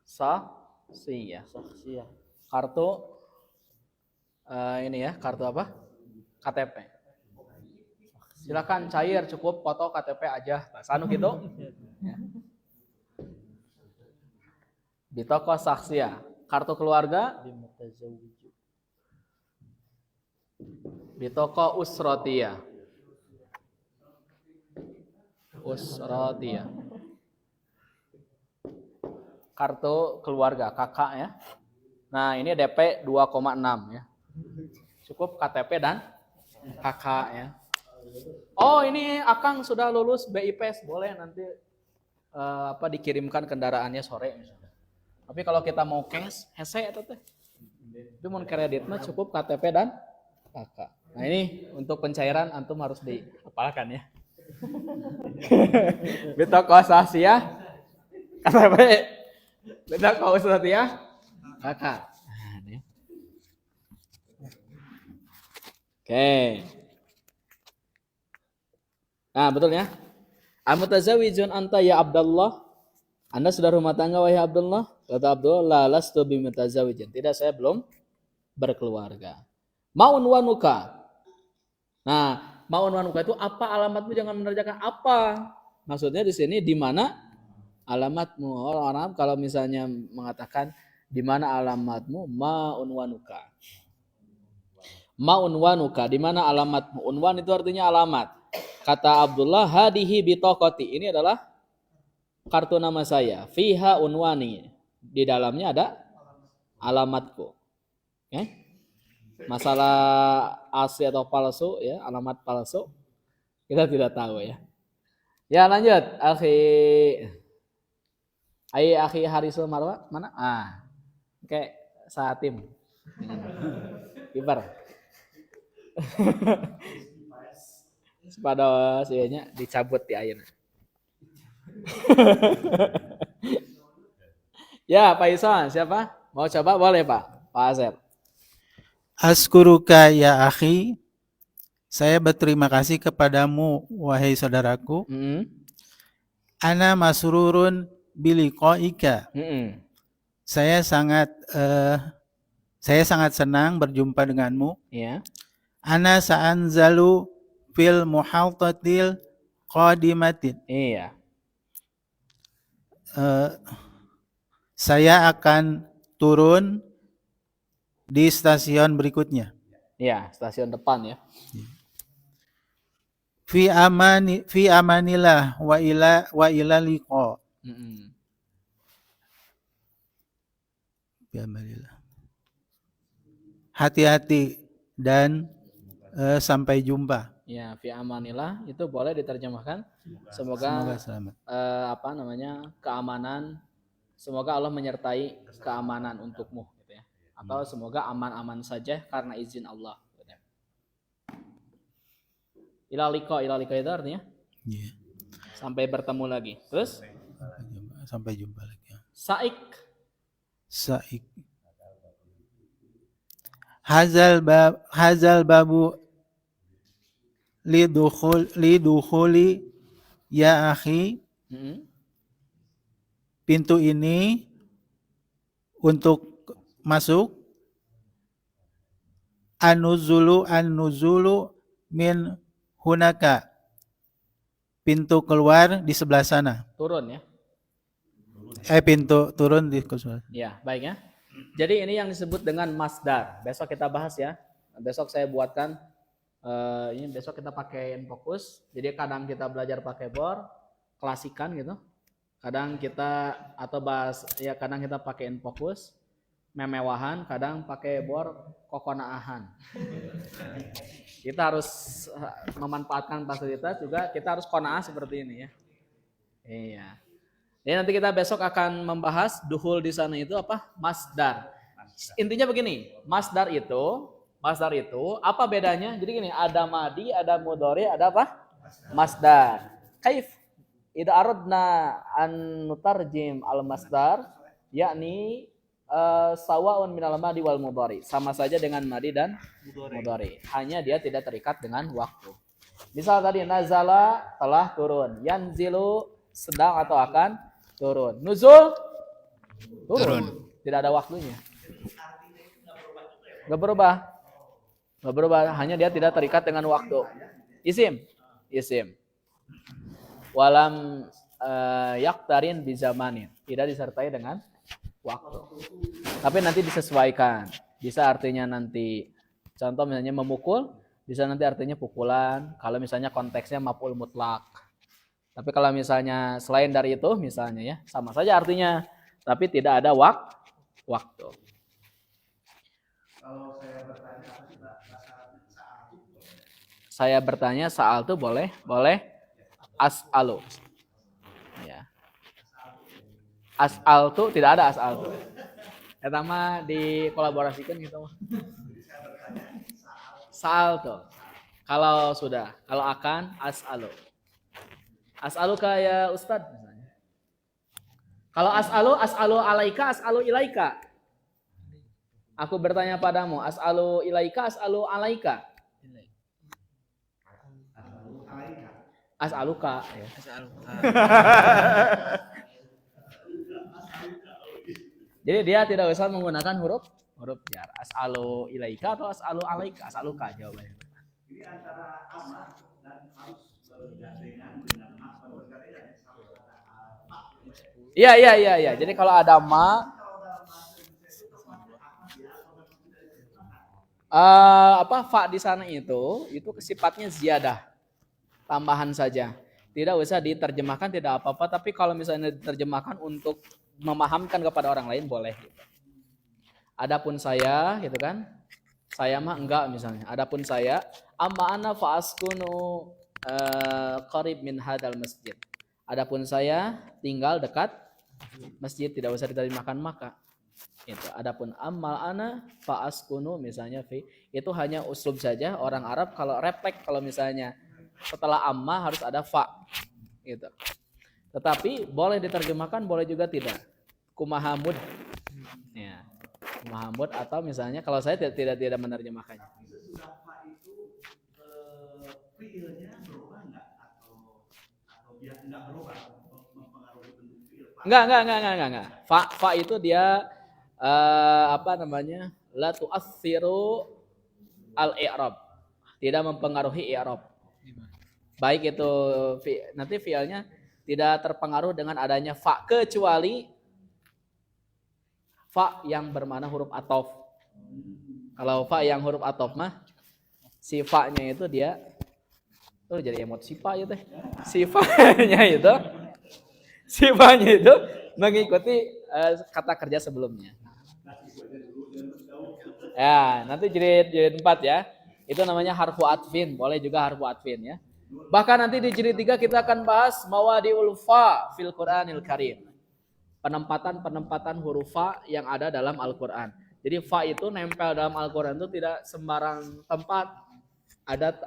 Sakhsiyah. Saksiyah. Kartu ini ya, kartu apa? KTP. Silakan cair, cukup foto KTP aja. Anu gitu. Ya. Bitokoh sakhsiyah. Kartu keluarga. Bimutazawwiju. Bitokoh usratiyah. Usratiyah. Kartu keluarga kakak ya. Nah, ini DP 2,6 ya. Cukup KTP dan kakak ya. Oh, ini Akang sudah lulus BIPS, boleh nanti dikirimkan kendaraannya sore misalnya. Tapi kalau kita mau cash, hese eta teh. Itu mau kredit mah cukup KTP dan kakak. Nah, ini untuk pencairan antum harus dihafalkan ya. Bitokoh sakhsiyah KTP. Bitokoh usratiyah kakak. Oke. Nah, betul ya. Amutazawijun anta ya Abdullah? Anda sudah rumah tangga wahai Abdullah? Kata Abdullah, la lastu bimutazawijin. Tidak, saya belum berkeluarga. Maun wanuka. Nah, maun wanuka itu apa alamatmu? Jangan menerjakan apa. Maksudnya di sini di mana alamatmu. Orang kalau misalnya mengatakan di mana alamatmu, maun wanuka. Maun wanuka, di mana alamatmu? Unwan itu artinya alamat. Kata Abdullah, hadihi bitaqati. Ini adalah kartu nama saya. Fiha unwani. Di dalamnya ada alamatku. Okay? Masalah asli atau palsu ya, alamat palsu kita tidak tahu ya. Ya, lanjut. Akhi Harisul Marwa mana? Oke, Saatim. Kiper. Sepados ieu dicabut di ayeuna. Ya, Pak Isan, siapa? Mau coba boleh, Pak. Pak Asep. Askuruka ya akhi, saya berterima kasih kepadamu wahai saudaraku. Ana masrurun biliqaika. Saya sangat senang berjumpa denganmu. Ya. Ana sa'anzalu fil muhaltatil qadimatin. Iya. Saya akan turun di stasiun berikutnya. Iya, stasiun depan ya. Fi amanillah wa ila liqa. Fi amanillah. Hati-hati dan sampai jumpa. Ya, fi amanillah itu boleh diterjemahkan semoga selamat. Keamanan, semoga Allah menyertai keamanan untukmu gitu ya. Atau semoga aman-aman saja karena izin Allah gitu ya. Ila liqa itu artinya sampai bertemu lagi. Terus sampai jumpa lagi. Saik. Hazal babu lidukhuli ya akhi. Pintu ini untuk masuk. An-nuzulu min hunaka. Pintu keluar di sebelah sana. Turun ya. Pintu turun di sebelah. Ya, baik ya. Jadi ini yang disebut dengan masdar. Besok kita bahas ya. Besok saya buatkan ini besok kita pakai Infokus. Jadi kadang kita belajar pakai bor klasikan gitu. Kadang kita kadang kita pakai Infokus memewahan, kadang pakai bor kokonaahan. Kita harus memanfaatkan fasilitas juga, kita harus qanaah seperti ini ya. Iya. Jadi nanti kita besok akan membahas duhul di sana itu apa? Masdar. Intinya begini, masdar itu apa bedanya? Jadi gini, ada madi, ada mudhari, ada apa? Masdar. Kaif idza aradna an nutarjim al masdar yakni sawaun minal madi wal mudhari. Sama saja dengan madi dan mudhari. Hanya dia tidak terikat dengan waktu. Misal tadi nazala telah turun, yanzilu sedang atau akan turun, nuzul turun. Tidak ada waktunya. Gak berubah. Gak berubah, hanya dia tidak terikat dengan waktu. Isim. Walam yaktarin bizamanin. Tidak disertai dengan waktu. Tapi nanti disesuaikan. Bisa artinya nanti, contoh misalnya memukul, bisa nanti artinya pukulan. Kalau misalnya konteksnya maf'ul mutlak. Tapi kalau misalnya selain dari itu, misalnya ya, sama saja artinya. Tapi tidak ada waktu. Saya bertanya saal itu boleh as'alu. Ya. As'al itu tidak ada as'al itu. Eta mah dikolaborasikan gitu mah. Sa'al tuh. Kalau sudah, kalau akan as'alu. As'alu kayak Ustad misalnya. Kalau as'alu alaika, as'alu ilaika. Aku bertanya padamu, as'alu ilaika, as'alu alaika. As'aluka ya. Jadi dia tidak usah menggunakan huruf jar. As'alu ilaika atau as'alu alaika, as'aluka jawabannya. Ini antara amma dan harus bergandengan dengan Iya. Jadi kalau ada ma fa di sana itu sifatnya ziyadah. Tambahan saja. Tidak usah diterjemahkan, tidak apa-apa, tapi kalau misalnya diterjemahkan untuk memahamkan kepada orang lain boleh gitu. Adapun saya gitu kan. Saya mah enggak misalnya. Adapun saya, amma ana fa askunu qarib min hadal masjid. Adapun saya tinggal dekat masjid, tidak usah diterjemahkan maka. Itu. Adapun ammal ana fa askunu misalnya fi, itu hanya uslub saja orang Arab. Kalau refleks, kalau misalnya setelah amma harus ada fa gitu. Tetapi boleh diterjemahkan, boleh juga tidak. Kumahamud. Ya. Kumahamud atau misalnya kalau saya tidak menerjemahkannya. Sesudah fa itu fiilnya berubah enggak atau dia enggak berubah mempengaruhi bentuk fiil? Enggak. Fa itu dia la tu'assiru al-i'rab. Tidak mempengaruhi i'rab. Baik itu nanti fiilnya tidak terpengaruh dengan adanya fa kecuali fa yang bermakna huruf athof. Kalau fa yang huruf athof mah si fa-nya itu dia jadi emot sifa ya teh. Sifanya itu mengikuti kata kerja sebelumnya. Ya, nanti jilid 4 ya. Itu namanya harfu atfin, boleh juga harfu atfin ya. Bahkan nanti di jilid 3 kita akan bahas mawadi'ul fa fil Qur'anil Karim. Penempatan huruf fa yang ada dalam Al-Qur'an. Jadi fa itu nempel dalam Al-Qur'an itu tidak sembarang tempat.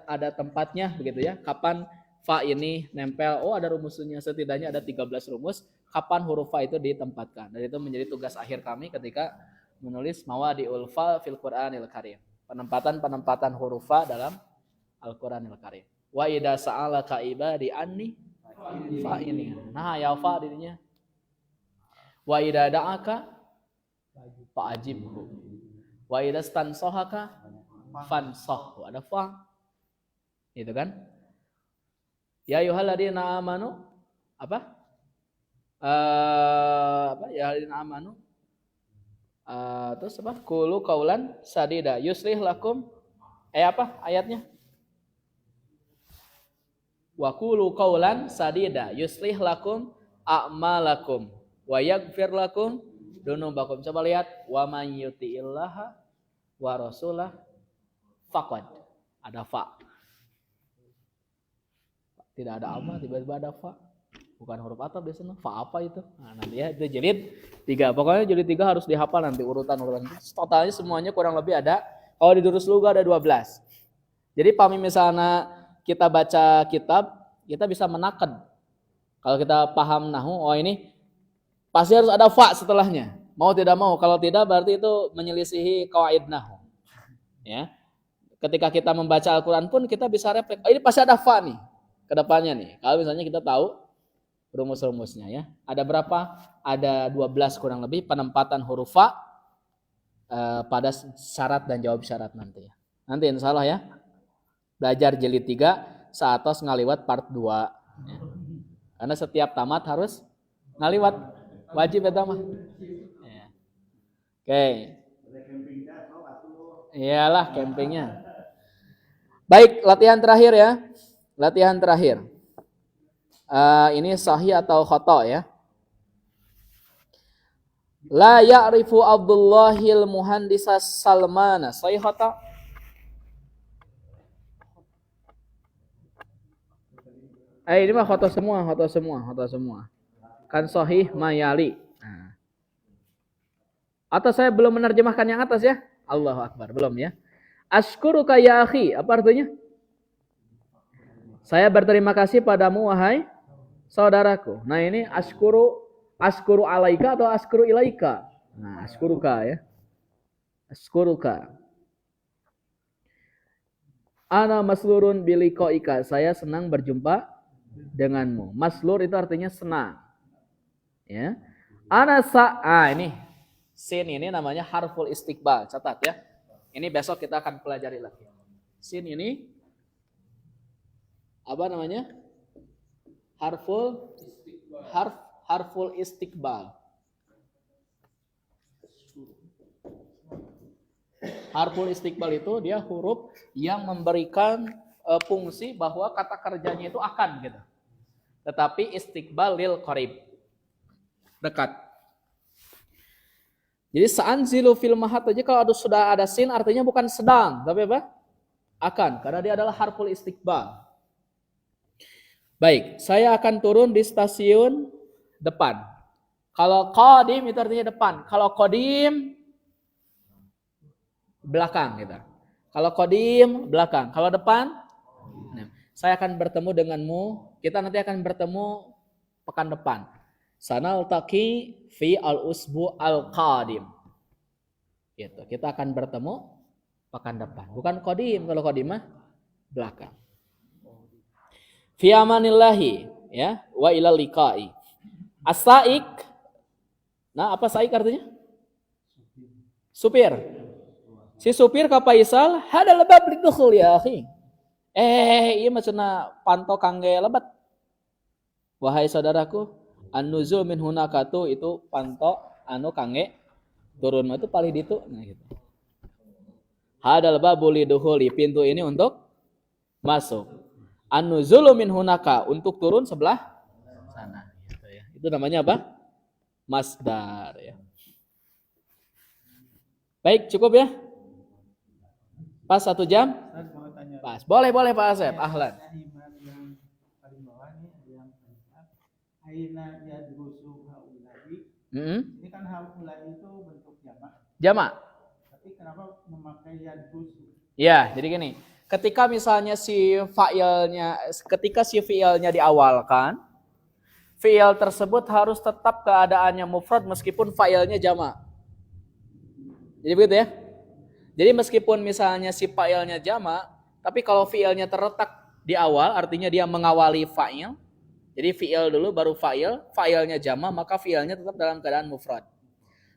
Ada tempatnya begitu ya. Kapan fa ini nempel? Oh, ada rumusnya, setidaknya ada 13 rumus kapan huruf fa itu ditempatkan. Dan itu menjadi tugas akhir kami ketika menulis mawadi'ul fa fil Qur'anil Karim. Penempatan huruf fa dalam Al-Qur'anil Karim. Wa idza sa'alaka ibadi anni fa ini. Nah, ya fa dirinya. Wa idza da'aka fa ajibhu. Wa idza stansahaka fansah. Ada fa. Itu kan? Ya ayyuhalladzina amanu apa? Ya ayyuhalladzina amanu. Terus apa? Qulu qaulan sadida yuslih lakum apa ayatnya? Wa qulu qaulan sadida yuslih lakum a'malakum wa yaghfir lakum dunubakum. Coba lihat wa man yuti'illaha wa rasulah faqad. Ada fa. Tidak ada amma, tiba-tiba ada fa. Bukan huruf ataf biasanya. Fa apa itu? Nah, nanti ya itu jilid 3. Pokoknya jilid 3 harus dihafal nanti urutan-urutan. Totalnya semuanya kurang lebih ada. Kalau di Durus Lugha ada 12. Jadi pahami misalnya kita baca kitab, kita bisa menakad. Kalau kita paham nahwu, oh ini pasti harus ada fa setelahnya. Mau tidak mau, kalau tidak berarti itu menyelisihi qawaid nahwu. Ya. ketika kita membaca Al-Quran pun kita bisa refleks. Oh, ini pasti ada fa nih ke depannya nih. Kalau misalnya kita tahu rumus-rumusnya ya. Ada berapa? Ada 12 kurang lebih penempatan huruf fa pada syarat dan jawab syarat nanti ya. Nanti insya Allah ya. Belajar jilid 3 saatos ngaliwat part 2 ya. Karena setiap tamat harus ngaliwat. Wajib ya tamat. Ya. Oke. Iyalah campingnya. Baik, latihan terakhir ya. Latihan terakhir. Ini sahih atau khata ya. La ya'rifu Abdullahil muhandisa Salmana. Sahih khata? Ini mah khata semua. Kan sahih mayali. Nah. Atau saya belum menerjemahkan yang atas ya? Allahu Akbar, belum ya. Ashkuruka ya akhi, apa artinya? Saya berterima kasih padamu wahai saudaraku. Nah ini ashkuru alaika atau ashkuru ilaika? Nah ashkuruka ya. Ashkuruka. Ana maslurun biliqaika, saya senang berjumpa denganmu. Maslur itu artinya senang. Ya. Ini sin ini namanya harful istiqbal. Catat ya. Ini besok kita akan pelajari lagi. Sin ini apa namanya? Harful istiqbal. Harful istiqbal itu dia huruf yang memberikan fungsi bahwa kata kerjanya itu akan gitu. Tetapi istiqbal lil qarib. Dekat. Jadi sa'anzilu fil mahat aja kalau sudah ada sin artinya bukan sedang, tapi apa? Akan, karena dia adalah harful istiqbal. Baik, saya akan turun di stasiun depan. Kalau qadim itu artinya depan. Kalau qadim belakang gitu. Kalau qadim belakang, kalau depan saya akan bertemu denganmu, kita nanti akan bertemu pekan depan. Sanaltaqi fi al-usbu al-qadim. Gitu. Kita akan bertemu pekan depan. Bukan qadim, kalau qadim mah belakang. Fi amanillahi ya wa ilal liqa'i. As-saik. Nah, apa saik artinya? Supir. Si supir ka Faisal, hadal bab lidukhul ya akhi. Iya maksudna panto kangge lebat. Wahai saudaraku, an-nuzul min hunakatu itu panto anu kangge turun itu paling ditu nah gitu. Hadal babul lidukhuli, pintu ini untuk masuk. An-nuzulu min hunaka, untuk turun sebelah sana gitu ya. Itu namanya apa? Masdar ya. Baik, cukup ya? Pas 1 jam? Pas. Boleh Pak Asep. Ahlan. Ini kan haulai itu bentuk jamak. Jamak. Tapi kenapa memakai yadrusu? Ya, jadi gini. Ketika misalnya ketika si fi'ilnya diawalkan, fi'il tersebut harus tetap keadaannya mufrad meskipun fa'ilnya jamak. Jadi begitu ya? Jadi meskipun misalnya si fa'ilnya jamak, tapi kalau fi'ilnya terletak di awal, artinya dia mengawali fa'il. Jadi fi'il dulu baru fa'il, fa'ilnya jamak, maka fi'ilnya tetap dalam keadaan mufrad.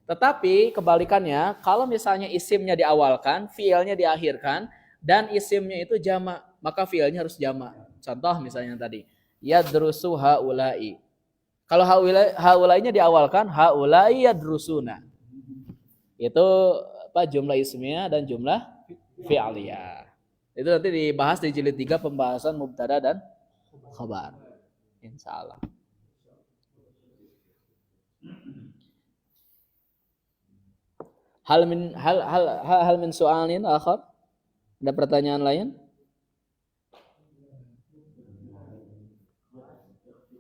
Tetapi kebalikannya, kalau misalnya isimnya diawalkan, fi'ilnya diakhirkan, dan isimnya itu jamak, maka fi'ilnya harus jamak. Contoh misalnya tadi, yadrusu haula'i. Kalau haulainya diawalkan, haula'i yadrusuna. Itu apa jumlah ismiyah dan jumlah fi'aliyah. Itu nanti dibahas di jilid 3 pembahasan mubtada dan khabar. Insyaallah. Hal min su'alin akhar? Ada pertanyaan lain?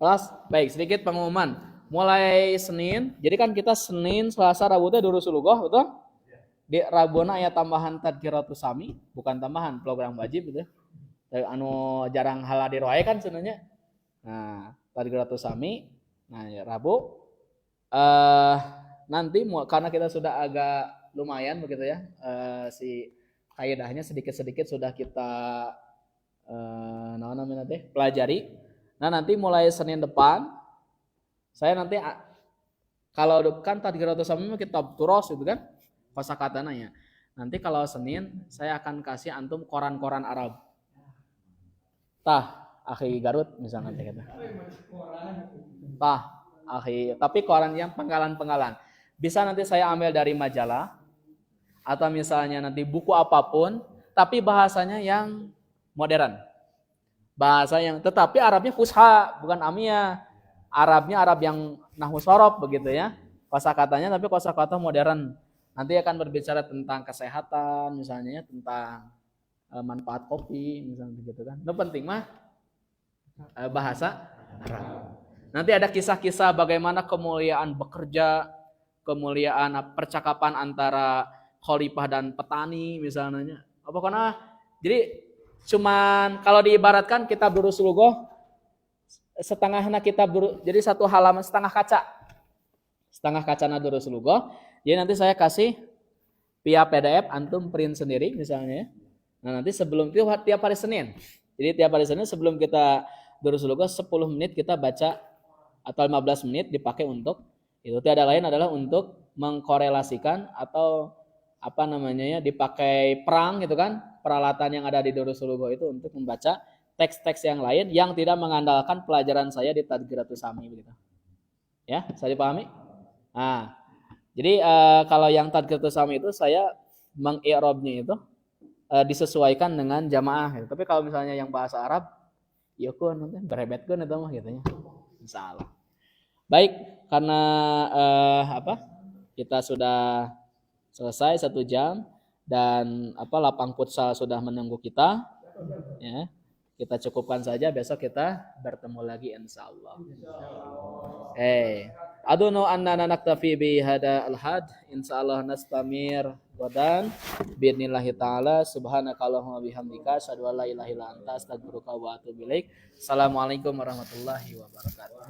Kelas, baik, sedikit pengumuman. Mulai Senin, jadi kan kita Senin, Selasa, Rabu itu durusul lughah, betul? Di Rabona aya tambahan tadkiratus sami, bukan tambahan, program wajib gitu. Anu jarang haladir wae kan sebenarnya. Nah, tadkiratus sami. Nah, ya, Rabu nanti karena kita sudah agak lumayan begitu ya. kaidahnya sedikit-sedikit sudah kita pelajari. Nah, nanti mulai Senin depan saya nanti kalau kan tadhkiratus samim kitab turos itu kan kosakatana ya. Nanti kalau Senin saya akan kasih antum koran-koran Arab. Tah, akhi Garut misalnya nanti kata. Tah, akhi, tapi koran yang penggalan-penggalan. Bisa nanti saya ambil dari majalah atau misalnya nanti buku apapun, tapi bahasanya yang modern. Bahasa yang tetapi Arabnya fusha, bukan amiyah. Arabnya Arab yang nahwu sorob begitu ya. Kosakatanya tapi kosakata modern. Nanti akan berbicara tentang kesehatan misalnya ya, tentang manfaat kopi misalnya begitu kan. Itu penting mah bahasa Arab. Nanti ada kisah-kisah bagaimana kemuliaan bekerja, kemuliaan percakapan antara khalifah dan petani misalnya. Apa karena jadi cuman kalau diibaratkan kitab Durus Lughah setengahnya jadi satu halaman setengah kaca. Setengah kacana Durus Lughah. Jadi nanti saya kasih via PDF antum print sendiri misalnya. Nah, nanti sebelum itu tiap hari Senin. Jadi tiap hari Senin sebelum kita Durus Lughah 10 menit kita baca atau 15 menit dipakai untuk itu. Tiada lain adalah untuk mengkorelasikan atau apa namanya ya dipakai perang gitu kan, peralatan yang ada di Durus Lughah itu untuk membaca teks-teks yang lain yang tidak mengandalkan pelajaran saya di Tadhkiratus Sami begitu. Ya, saya dipahami? Nah, jadi kalau yang Tadhkiratus Sami itu saya meng-i'rabnya itu disesuaikan dengan jamaah gitu. Tapi kalau misalnya yang bahasa Arab ya kun nanti berebetkeun eta mah gitu nya. Insyaallah. Baik, karena kita sudah selesai 1 jam dan lapang futsal sudah menunggu kita ya. Kita cukupkan saja, besok kita bertemu lagi insyaallah. Adunu annana naktafi bi hada al-had insyaallah nastamir godan biidznillah taala subhanakallahumma bihamdika asyhadu an la ilaha illa anta astaghfiruka wa atubu ilaik. Assalamualaikum warahmatullahi wabarakatuh.